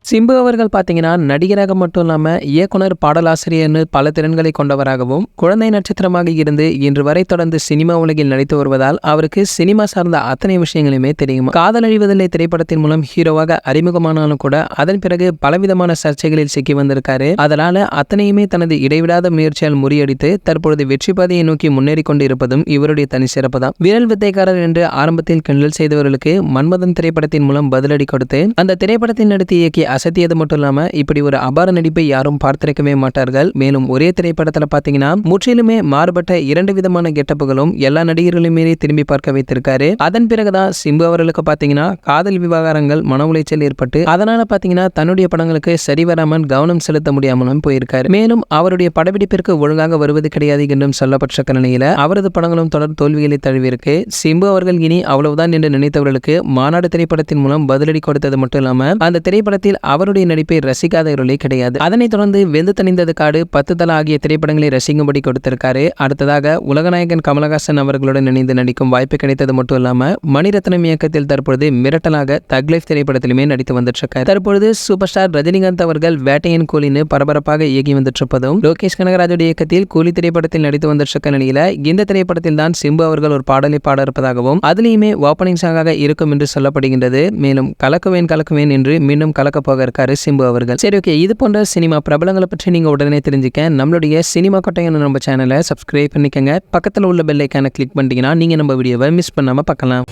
சிம்பு அவர்கள் பார்த்தீங்கன்னா நடிகராக மட்டும் இல்லாம இயக்குனர், பாடலாசிரியர்னு பல திறன்களை கொண்டவராகவும் குழந்தை நட்சத்திரமாக இருந்து இன்று வரை தொடர்ந்து சினிமா உலகில் நடித்து வருவதால் அவருக்கு சினிமா சார்ந்த அத்தனை விஷயங்களுமே தெரியும். காதல் அழிவதில்லை திரைப்படத்தின் மூலம் ஹீரோவாக அறிமுகமானாலும் கூட அதன் பிறகு பலவிதமான சர்ச்சைகளில் சிக்கி வந்திருக்காரு. அதனால அத்தனையுமே தனது இடைவிடாத முயற்சியால் முறியடித்து தற்பொழுது வெற்றி பாதையை நோக்கி முன்னேறி கொண்டு இருப்பதும் இவருடைய தனி சிறப்பு தான். விரல் வித்தைக்காரர் என்று ஆரம்பத்தில் கிண்டல் செய்தவர்களுக்கு மன்மதன் திரைப்படத்தின் மூலம் பதிலடி கொடுத்து அந்த திரைப்படத்தில் நடித்து இயக்கி அசத்தியது மட்டும் இல்லாம இப்படி ஒரு அபார நடிப்பை யாரும் பார்த்திருக்கவே மாட்டார்கள். மேலும் ஒரே திரைப்படத்துல பாத்தீங்கன்னா முற்றிலுமே மாறுபட்ட இரண்டு விதமான கெட்டப்புகளும் எல்லா நடிகர்களுமே திரும்பி பார்க்க வைத்திருக்காரு. அதன் பிறகுதான் சிம்பு அவர்களுக்கு பாத்தீங்கன்னா காதல் விவகாரங்கள், மன உளைச்சல் ஏற்பட்டு அதனால பாத்தீங்கன்னா தன்னுடைய படங்களுக்கு சரிவராமல் கவனம் செலுத்த முடியாமலும் போயிருக்காரு. மேலும் அவருடைய படப்பிடிப்பிற்கு ஒழுங்காக வருவது கிடையாது என்றும் சொல்லப்பட்ட நிலையில அவரது படங்களும் தொடர் தோல்விகளை தழுவியிருக்கு. சிம்பு அவர்கள் இனி அவ்வளவுதான் என்று நினைத்தவர்களுக்கு மாநாடு திரைப்படத்தின் மூலம் பதிலடி கொடுத்தது மட்டும் இல்லாம அந்த திரைப்படத்தில் அவருடைய நடிப்பை ரசிக்காதவர்களே கிடையாது. அதனைத் தொடர்ந்து வெந்து தணிந்தது காடு, 10 தல ஆகிய திரைப்படங்களை ரசிக்கும்படி கொடுத்திருக்காரு. அடுத்ததாக உலகநாயகன் கமலஹாசன் அவர்களுடன் இணைந்து நடிக்கும் வாய்ப்பு கிடைத்தது மட்டும் இல்லாம மணிரத்னம் இயக்கத்தில் தற்பொழுது மிரட்டலாக தக் லைஃப் திரைப்படத்திலுமே நடித்து வந்துட்டு தற்பொழுது சூப்பர் ஸ்டார் ரஜினிகாந்த் அவர்கள் வேட்டையன் கூலின்னு பரபரப்பாக இயக்கி வந்துட்டு லோகேஷ் கனகராஜுடைய இயக்கத்தில் கூலி திரைப்படத்தில் நடித்து வந்துட்டு நிலையில இந்த திரைப்படத்தில் தான் சிம்பு அவர்கள் ஒரு பாடலை பாட இருப்பதாகவும் அதுலயுமே ஓப்பனிங் சாங்காக இருக்கும் என்று சொல்லப்படுகின்றது. மேலும் கலக்குவேன் என்று மீண்டும் கலக்க போக இருக்காரு சிம்பு அவர்கள். சரி, ஓகே, இது போன்ற சினிமா பிரபலங்களை பற்றி நீங்க உடனே தெரிஞ்சுக்க நம்மளுடைய சினிமா கொட்டையான நம்ம சேனலை சப்ஸ்கிரைப் பண்ணிக்கங்க. பக்கத்தில் உள்ள பெல் ஐக்கானை கிளிக் பண்ணிட்டீங்கன்னா நீங்க நம்ம வீடியோவை மிஸ் பண்ணாம பார்க்கலாம்.